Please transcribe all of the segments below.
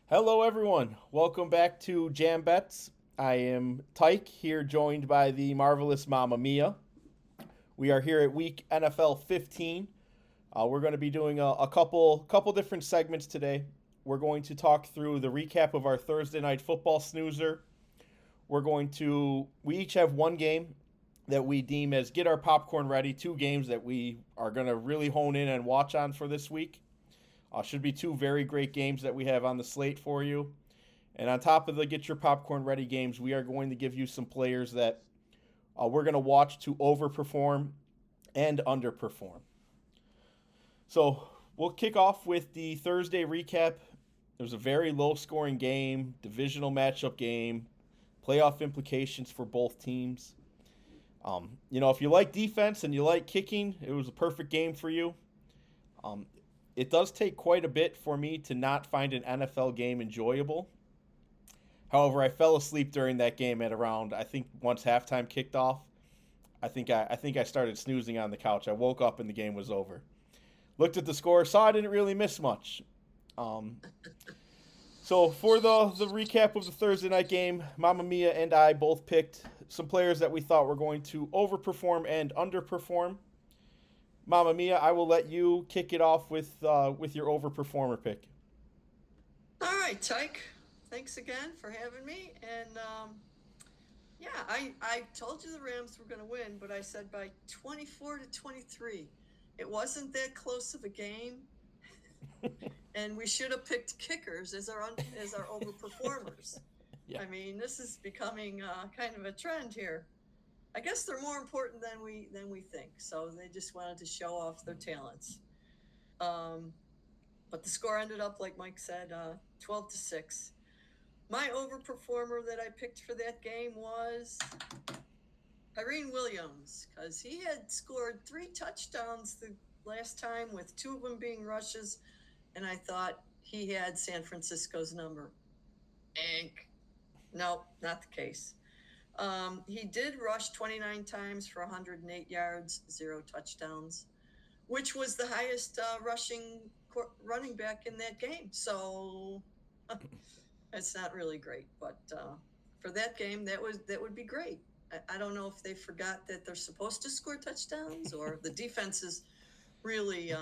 Hello, everyone. Welcome back to Jam Bets. I am Tyke here, joined by the marvelous Mama Mia. We are here at Week NFL 15. We're going to be doing a couple different segments today. We're going to talk through the recap of our Thursday night football snoozer. We each have one game that we deem as get our popcorn ready. Two games that we are going to really hone in and watch on for this week. Should be two very great games that we have on the slate for you. And on top of the get your popcorn ready games, we are going to give you some players that we're going to watch to overperform and underperform. So we'll kick off with the Thursday recap. There's a very low scoring game, divisional matchup game, playoff implications for both teams. If you like defense and you like kicking, it was a perfect game for you. Um, it does take quite a bit for me to not find an NFL game enjoyable. However, I fell asleep during that game at around I think once halftime kicked off. I think I started snoozing on the couch. I woke up and the game was over. Looked at the score, saw I didn't really miss much. Um, so for the recap of the Thursday night game, Mama Mia and I both picked some players that we thought were going to overperform and underperform. Mama Mia, I will let you kick it off with your overperformer pick. All right, Tyke. Thanks again for having me. And yeah, I told you the Rams were going to win, but I said by 24-23. It wasn't that close of a game, and we should have picked kickers as our overperformers. Yeah. I mean, this is becoming kind of a trend here. I guess they're more important than we think. So they just wanted to show off their talents. Um, but the score ended up, like Mike said, 12-6. My overperformer that I picked for that game was Irene Williams, because he had scored 3 touchdowns the last time, with 2 of them being rushes, and I thought he had San Francisco's number. Ank. No, not the case. He did rush 29 times for 108 yards, 0 touchdowns, which was the highest running back in that game. So it's not really great, but for that game, that would be great. I don't know if they forgot that they're supposed to score touchdowns, or the defenses really,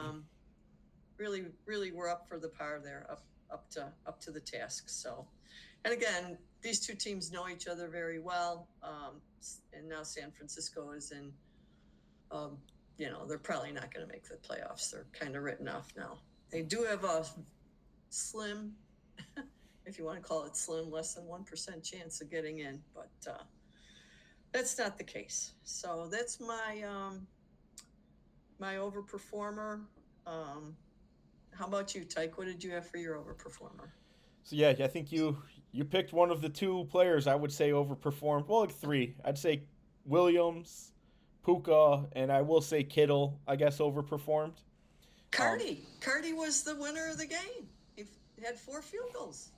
really were up for the par there, up to the task. So, and again, these two teams know each other very well, and now San Francisco is in. Um, they're probably not going to make the playoffs. They're kind of written off now. They do have a slim, if you want to call it slim, less than 1% chance of getting in, but that's not the case. So that's my overperformer. Um, how about you, Tyke? What did you have for your overperformer? So yeah, I think you picked one of the two players I would say overperformed. Well, like three. I'd say Williams, Puka, and I will say Kittle. I guess overperformed. Um, Cardi was the winner of the game. He had 4 field goals.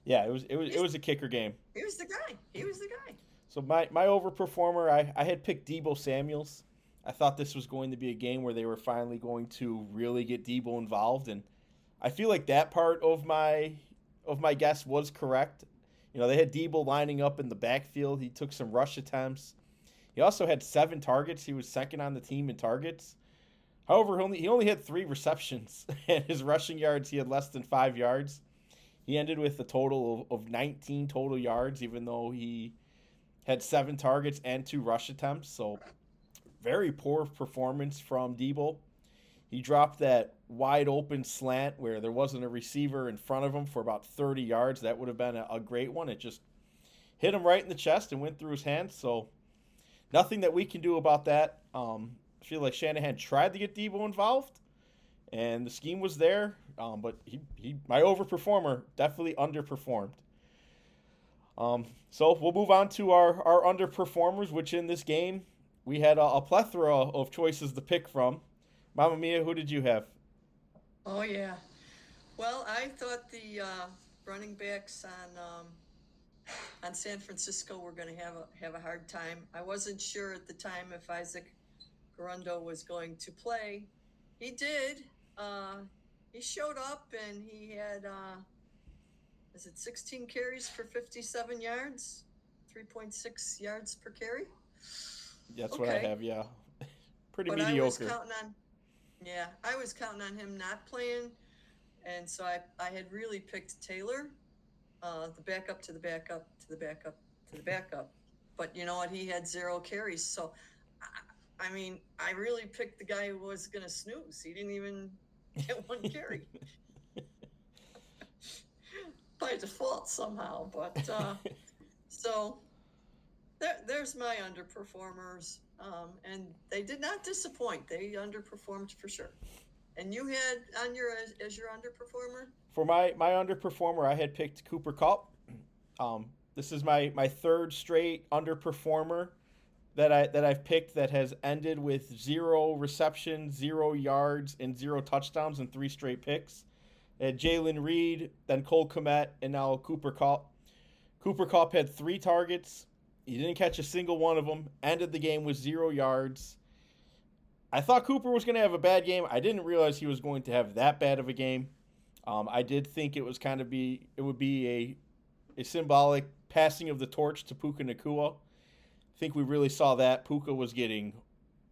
yeah, it was a kicker game. He was the guy. He was the guy. So my overperformer, I had picked Debo Samuel's. I thought this was going to be a game where they were finally going to really get Debo involved, and I feel like that part of my guess was correct. They had Debo lining up in the backfield. He took some rush attempts. He also had 7 targets. He was second on the team in targets. However, he only had 3 receptions, and his rushing yards he had less than 5 yards. He ended with a total of 19 total yards, even though he had 7 targets and 2 rush attempts. So very poor performance from Debo. He dropped that wide open slant where there wasn't a receiver in front of him for about 30 yards. That would have been a great one. It just hit him right in the chest and went through his hands. So nothing that we can do about that. I feel like Shanahan tried to get Debo involved, and the scheme was there. But he my overperformer definitely underperformed. So we'll move on to our underperformers, which in this game we had a plethora of choices to pick from. Mama Mia, who did you have? Oh yeah. Well, I thought the running backs on San Francisco were going to have a hard time. I wasn't sure at the time if Isaac Garundo was going to play. He did. Uh, he showed up and he had is it 16 carries for 57 yards, 3.6 yards per carry. That's what I Okay, have. Yeah, pretty but I was mediocre. counting on, yeah, I was counting on him not playing, and so I had really picked Taylor, the backup to the backup to the backup to the backup. But you know what? He had 0 carries. So, I mean, I really picked the guy who was going to snooze. He didn't even get 1 carry by default somehow. But so there's my underperformers. And they did not disappoint. They underperformed for sure. And you had on your as your underperformer? For my underperformer, I had picked Cooper Cup. This is my third straight underperformer that I've picked that has ended with 0 receptions, 0 yards, and 0 touchdowns in 3 straight picks. Jalen Reed, then Cole Kmet, and now Cooper Cup. Cooper Cup had 3 targets. He didn't catch a single one of them. Ended the game with 0 yards. I thought Cooper was going to have a bad game. I didn't realize he was going to have that bad of a game. I did think it would be a symbolic passing of the torch to Puka Nacua. I think we really saw that. Puka was getting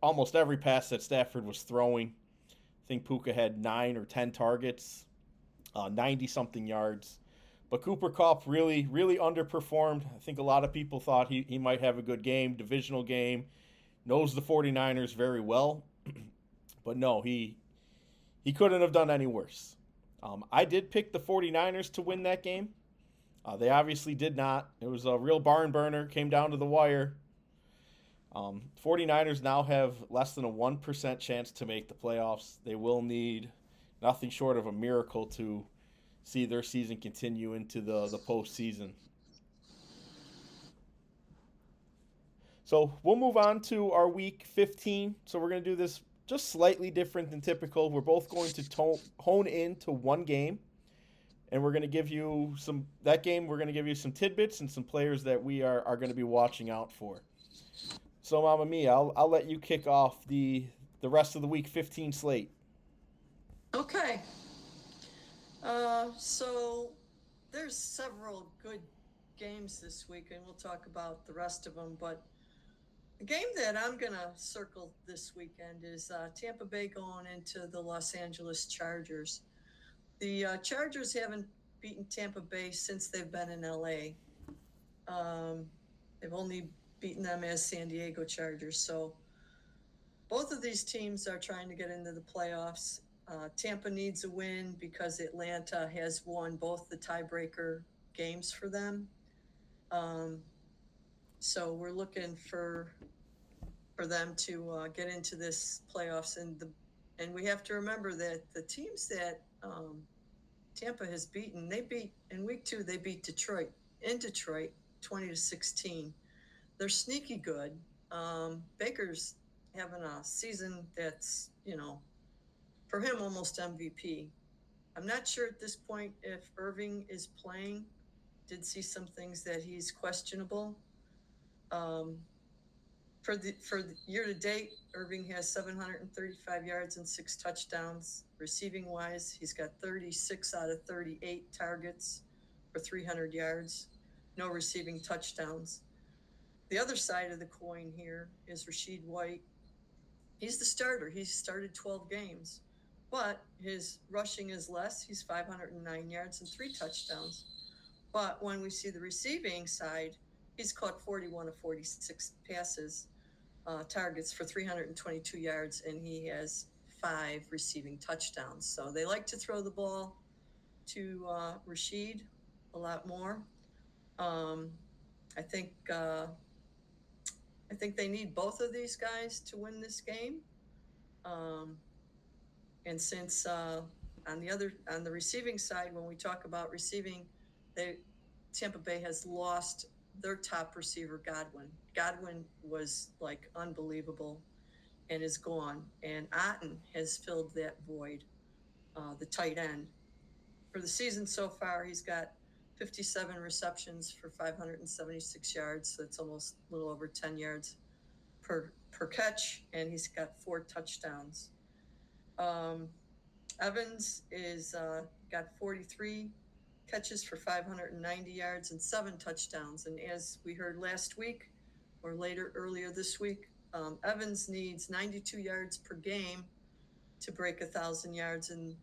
almost every pass that Stafford was throwing. I think Puka had 9 or 10 targets, 90 something yards. But Cooper Kupp really, really underperformed. I think a lot of people thought he might have a good game, divisional game, knows the 49ers very well. But no, he couldn't have done any worse. I did pick the 49ers to win that game. They obviously did not. It was a real barn burner, came down to the wire. 49ers now have less than a 1% chance to make the playoffs. They will need nothing short of a miracle to see their season continue into the postseason. So we'll move on to our week 15. So we're going to do this just slightly different than typical. We're both going to hone in to one game, and we're going to give you we're going to give you some tidbits and some players that we are going to be watching out for. So, Mama Mia, I'll let you kick off the rest of the week 15 slate. Okay. So there's several good games this week, and we'll talk about the rest of them. But the game that I'm going to circle this weekend is Tampa Bay going into the Los Angeles Chargers. The Chargers haven't beaten Tampa Bay since they've been in LA. They've only beaten them as San Diego Chargers. So both of these teams are trying to get into the playoffs. Tampa needs a win because Atlanta has won both the tiebreaker games for them. So we're looking for them to get into this playoffs, and we have to remember that the teams that Tampa has beaten, they beat in week 2. They beat Detroit 20-16. They're sneaky good. Baker's having a season that's, for him, almost MVP. I'm not sure at this point if Irving is playing. Did see some things that he's questionable. For the year to date, Irving has 735 yards and 6 touchdowns. Receiving wise, he's got 36 out of 38 targets for 300 yards. No receiving touchdowns. The other side of the coin here is Rachaad White. He's the starter. He's started 12 games, but his rushing is less. He's 509 yards and 3 touchdowns. But when we see the receiving side, he's caught 41 of 46 passes, targets for 322 yards, and he has 5 receiving touchdowns. So they like to throw the ball to Rachaad a lot more. I think they need both of these guys to win this game. And since on the receiving side, when we talk about receiving, Tampa Bay has lost their top receiver, Godwin. Godwin was like unbelievable and is gone. And Otten has filled that void, the tight end. For the season so far, he's got 57 receptions for 576 yards. So it's almost a little over 10 yards per catch. And he's got 4 touchdowns. Evans is got 43 catches for 590 yards and 7 touchdowns. And as we heard last week or earlier this week, Evans needs 92 yards per game to break 1,000 yards, and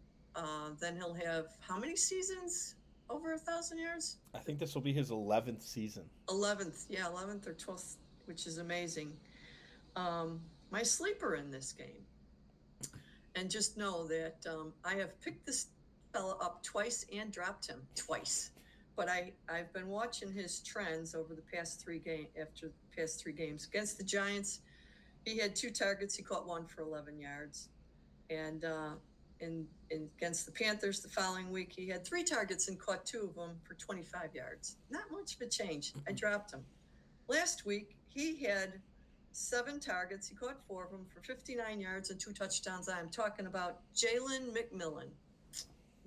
then he'll have how many seasons over 1,000 yards? I think this will be his 11th season. 11th, yeah, 11th or 12th, which is amazing. My sleeper in this game, and just know that I have picked this fella up twice and dropped him twice, but I've been watching his trends over the past three games against the Giants. He had 2 targets. He caught 1 for 11 yards, and in against the Panthers the following week, he had 3 targets and caught 2 of them for 25 yards. Not much of a change. I dropped him. Last week, he had 7 targets. He caught 4 of them for 59 yards and 2 touchdowns. I'm talking about Jalen McMillan.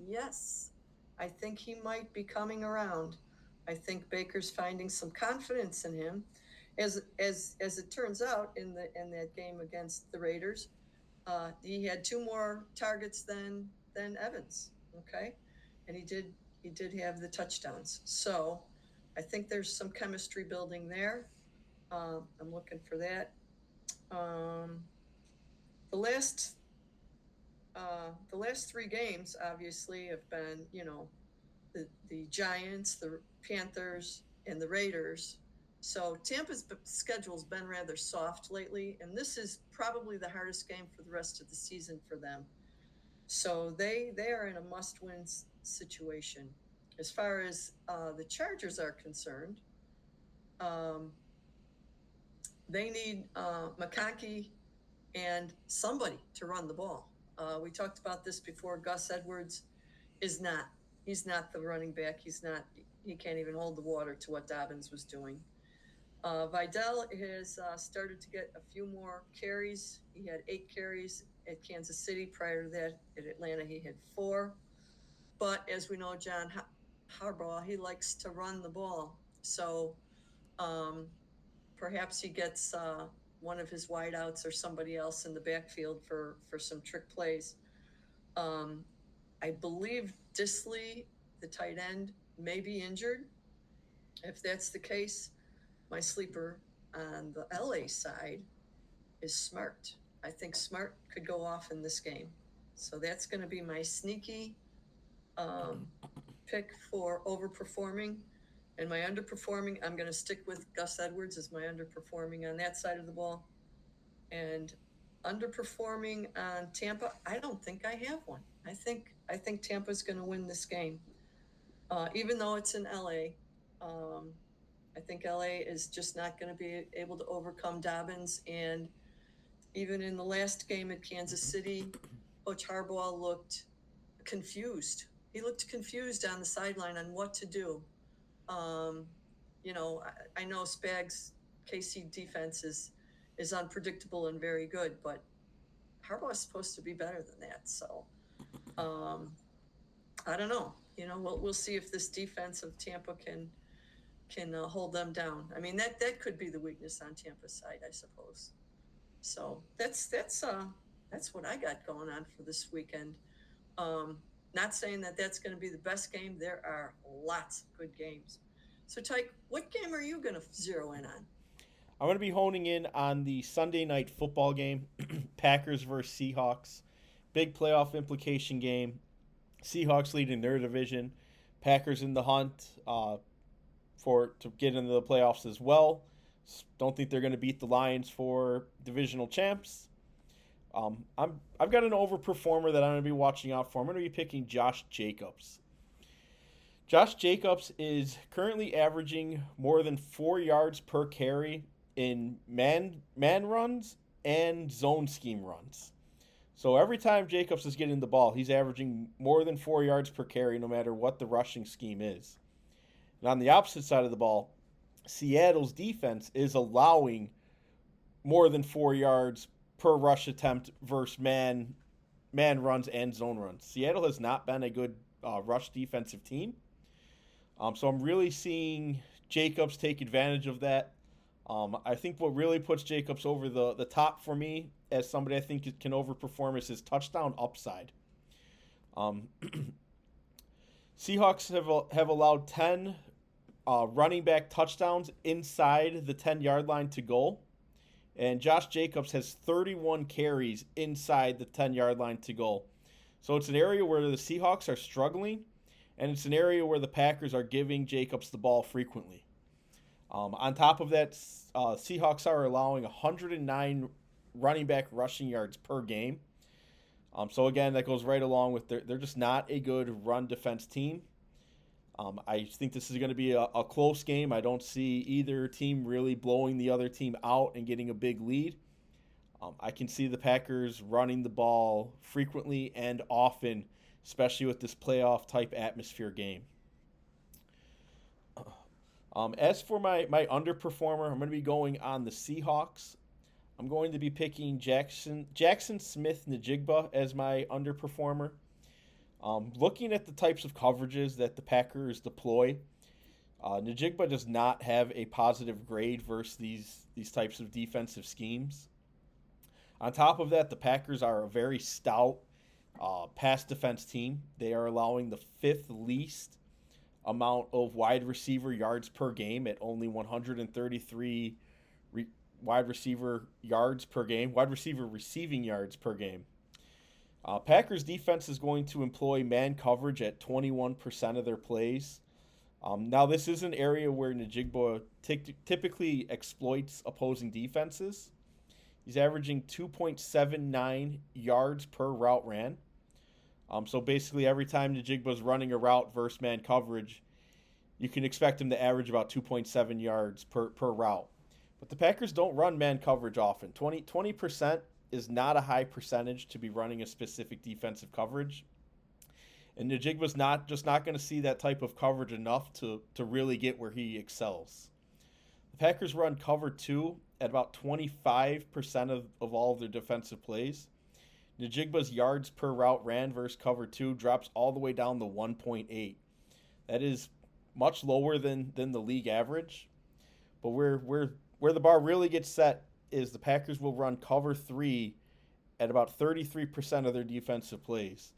Yes, I think he might be coming around. I think Baker's finding some confidence in him. As it turns out, in that game against the Raiders, he had 2 more targets than Evans. Okay, and he did have the touchdowns. So I think there's some chemistry building there. I'm looking for that. The last 3 games obviously have been, the Giants, the Panthers, and the Raiders. So Tampa's schedule's been rather soft lately, and this is probably the hardest game for the rest of the season for them. So they are in a must-win situation. As far as the Chargers are concerned, they need McConkey and somebody to run the ball. We talked about this before. Gus Edwards he's not the running back. He can't even hold the water to what Dobbins was doing. Vidal has started to get a few more carries. He had 8 carries at Kansas City. Prior to that, at Atlanta, he had 4. But as we know, John Harbaugh, he likes to run the ball. So perhaps he gets one of his wideouts or somebody else in the backfield for some trick plays. I believe Disley, the tight end, may be injured. If that's the case, my sleeper on the LA side is Smart. I think Smart could go off in this game. So that's going to be my sneaky pick for overperforming. And my underperforming, I'm going to stick with Gus Edwards as my underperforming on that side of the ball. And underperforming on Tampa, I don't think I have one. I think Tampa's going to win this game. Even though it's in LA, I think LA is just not going to be able to overcome Dobbins. And even in the last game at Kansas City, Coach Harbaugh looked confused. He looked confused on the sideline on what to do. I know Spags' KC defense is unpredictable and very good, but Harbaugh is supposed to be better than that. So I don't know. We'll see if this defense of Tampa can hold them down. I mean, that could be the weakness on Tampa's side, I suppose. So that's what I got going on for this weekend. Not saying that that's going to be the best game. There are lots of good games. So, Tyke, what game are you going to zero in on? I'm going to be honing in on the Sunday night football game, Packers versus Seahawks. Big playoff implication game. Seahawks leading their division. Packers in the hunt to get into the playoffs as well. Don't think they're going to beat the Lions for divisional champs. I've got an overperformer that I'm going to be watching out for. I'm going to be picking Josh Jacobs. Josh Jacobs is currently averaging more than 4 yards per carry in man runs and zone scheme runs. So every time Jacobs is getting the ball, he's averaging more than 4 yards per carry no matter what the rushing scheme is. And on the opposite side of the ball, Seattle's defense is allowing more than 4 yards per rush attempt versus man runs and zone runs. Seattle has not been a good rush defensive team. So I'm really seeing Jacobs take advantage of that. I think what really puts Jacobs over the top for me as somebody I think can overperform is his touchdown upside. Um, Seahawks have allowed 10 running back touchdowns inside the 10-yard line to goal. And Josh Jacobs has 31 carries inside the 10-yard line to goal. So it's an area where the Seahawks are struggling, and it's an area where the Packers are giving Jacobs the ball frequently. On top of that, Seahawks are allowing 109 running back rushing yards per game. So again, that goes right along with they're just not a good run defense team. I think this is going to be a close game. I don't see either team really blowing the other team out and getting a big lead. I can see the Packers running the ball frequently and often, especially with this playoff type atmosphere game. As for my underperformer, I'm going to be going on the Seahawks. I'm going to be picking Jackson Smith Njigba as my underperformer. Looking at the types of coverages that the Packers deploy, Njigba does not have a positive grade versus these types of defensive schemes. On top of that, the Packers are a very stout pass defense team. They are allowing the fifth least amount of wide receiver yards per game at only 133 wide receiver yards per game, wide receiver receiving yards per game. Packers defense is going to employ man coverage at 21% of their plays. Now, this is an area where Njigba typically exploits opposing defenses. He's averaging 2.79 yards per route ran. So basically, every time Njigba's running a route versus man coverage, you can expect him to average about 2.7 yards per route. But the Packers don't run man coverage often. 20% is not a high percentage to be running a specific defensive coverage. And Njigba's not going to see that type of coverage enough to really get where he excels. The Packers run cover 2 at about 25% of all of their defensive plays. Njigba's yards per route ran versus cover 2 drops all the way down to 1.8. That is much lower than the league average. But where the bar really gets set is the Packers will run cover 3 at about 33% of their defensive plays.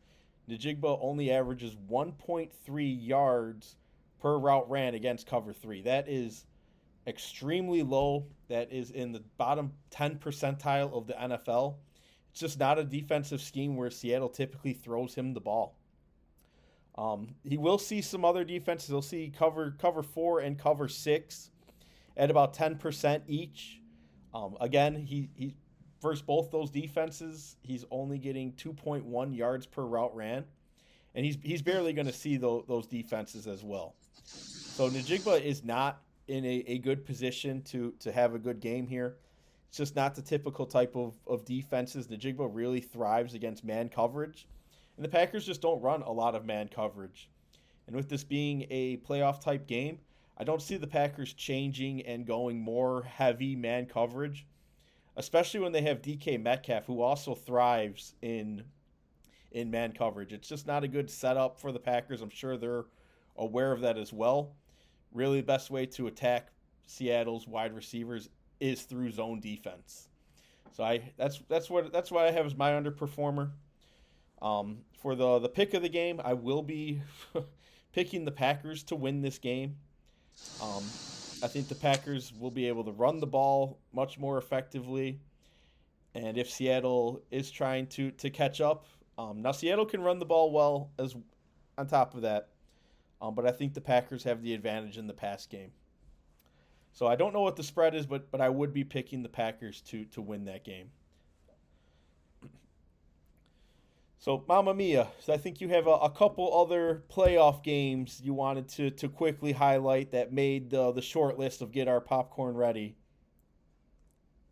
Njigba only averages 1.3 yards per route ran against cover 3. That is extremely low. That is in the bottom 10 percentile of the NFL. It's just not a defensive scheme where Seattle typically throws him the ball. He will see some other defenses. He'll see cover 4 and cover 6 at about 10% each. Again, he versus both those defenses, he's only getting 2.1 yards per route ran, and he's barely going to see those defenses as well. So Njigba is not in a good position to have a good game here. It's just not the typical type of defenses. Njigba really thrives against man coverage, and the Packers just don't run a lot of man coverage. And with this being a playoff type game, I don't see the Packers changing and going more heavy man coverage, especially when they have DK Metcalf, who also thrives in man coverage. It's just not a good setup for the Packers. I'm sure they're aware of that as well. Really, the best way to attack Seattle's wide receivers is through zone defense. So that's why I have as my underperformer. For the pick of the game, I will be picking the Packers to win this game. I think the Packers will be able to run the ball much more effectively. And if Seattle is trying to catch up, now Seattle can run the ball well as on top of that. But I think the Packers have the advantage in the pass game. So I don't know what the spread is, but I would be picking the Packers to win that game. So, Mamma Mia, so I think you have a couple other playoff games you wanted to quickly highlight that made the short list of Get Our Popcorn Ready.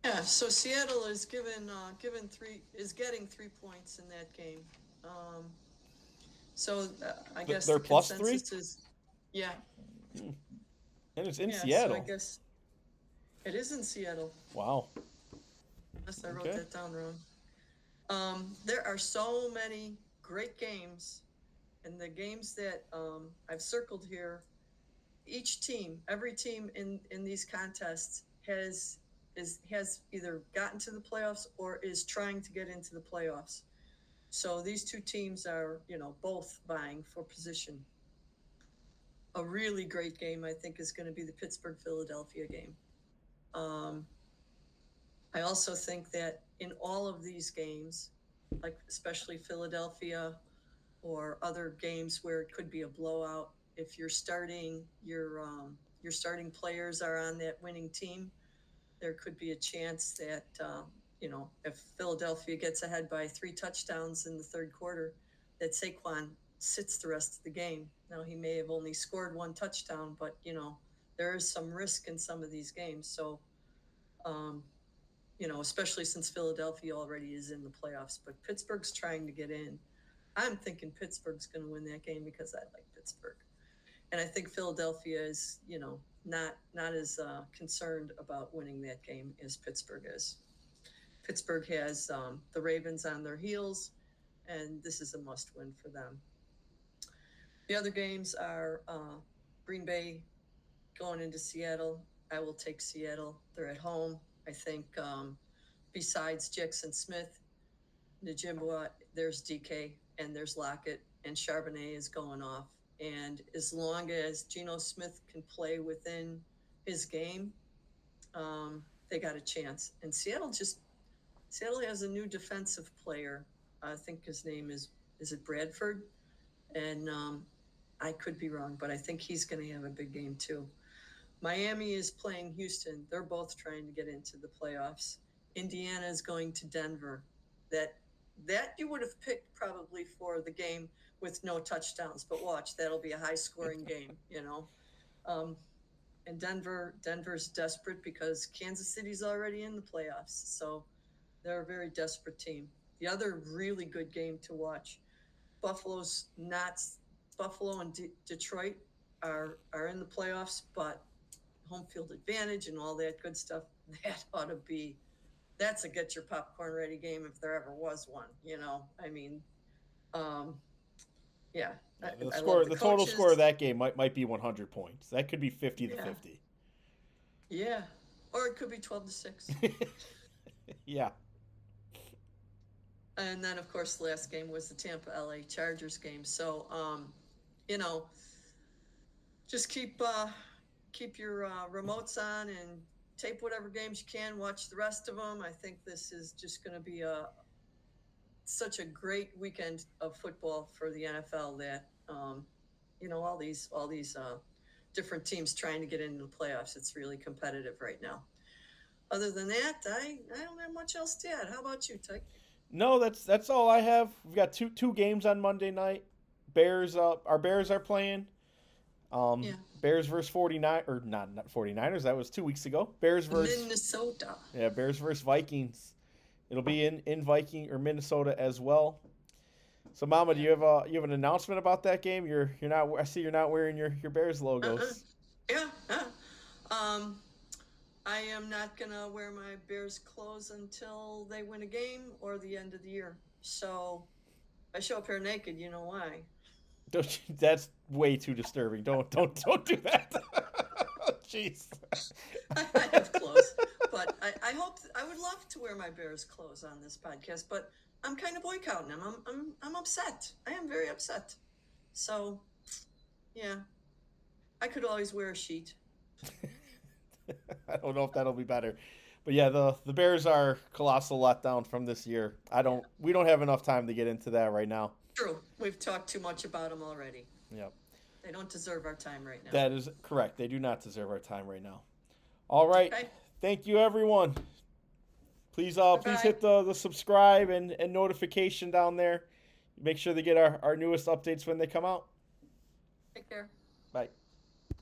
Yeah, so Seattle is getting 3 points in that game. I guess They're the plus consensus 3? is, yeah. And it's in Yeah, Seattle. so I guess it is in Seattle. Wow. Unless I wrote that down wrong. There are so many great games, and the games that I've circled here, every team in these contests has either gotten to the playoffs or is trying to get into the playoffs. So these two teams are, both vying for position. A really great game, I think, is going to be the Pittsburgh Philadelphia game. I also think that in all of these games, like especially Philadelphia or other games where it could be a blowout, if you're starting your starting players are on that winning team, there could be a chance that if Philadelphia gets ahead by 3 touchdowns in the third quarter, that Saquon sits the rest of the game. Now he may have only scored 1 touchdown, but there is some risk in some of these games. So, especially since Philadelphia already is in the playoffs, but Pittsburgh's trying to get in. I'm thinking Pittsburgh's going to win that game because I like Pittsburgh. And I think Philadelphia is, not as concerned about winning that game as Pittsburgh is. Pittsburgh has the Ravens on their heels, and this is a must-win for them. The other games are Green Bay going into Seattle. I will take Seattle. They're at home. I think besides Jackson Smith, Njigba, there's DK, and there's Lockett, and Charbonnet is going off. And as long as Geno Smith can play within his game, they got a chance. And Seattle has a new defensive player. I think his name is it Bradford? And I could be wrong, but I think he's going to have a big game too. Miami is playing Houston. They're both trying to get into the playoffs. Indiana is going to Denver. That you would have picked probably for the game with no touchdowns, but watch, that'll be a high-scoring game, And Denver's desperate because Kansas City's already in the playoffs, so they're a very desperate team. The other really good game to watch, Buffalo and Detroit are in the playoffs, but home field advantage and all that good stuff, that's a get your popcorn ready game if there ever was one, yeah. The total score of that game might be 100 points. That could be 50 to 50. Yeah. Or it could be 12-6. Yeah. And then, of course, the last game was the Tampa LA Chargers game. So, just keep your remotes on and tape whatever games you can. Watch the rest of them. I think this is just going to be such a great weekend of football for the NFL that all these different teams trying to get into the playoffs. It's really competitive right now. Other than that, I don't have much else to add. How about you, Tyke? No, that's all I have. We've got two games on Monday night. Our Bears are playing. Bears versus 49 or not 49ers. That was 2 weeks ago. Bears versus Minnesota. Yeah, Bears versus Vikings. It'll be in Viking or Minnesota as well. So, Mama, do you have an announcement about that game? You're not. I see you're not wearing your Bears logos. Yeah. I am not gonna wear my Bears clothes until they win a game or the end of the year. So, if I show up here naked, you know why. That's way too disturbing. Don't do that. Jeez. I have clothes, but I would love to wear my Bears clothes on this podcast, but I'm kind of boycotting them. I'm upset. I am very upset. So, yeah, I could always wear a sheet. I don't know if that'll be better, but yeah, the Bears are colossal letdown from this year. We don't have enough time to get into that right now. True, we've talked too much about them already. Yep. They don't deserve our time right now. That is correct. They do not deserve our time right now. All right. Okay. Thank you, everyone. Please hit the subscribe and notification down there. Make sure to get our newest updates when they come out. Take care. Bye.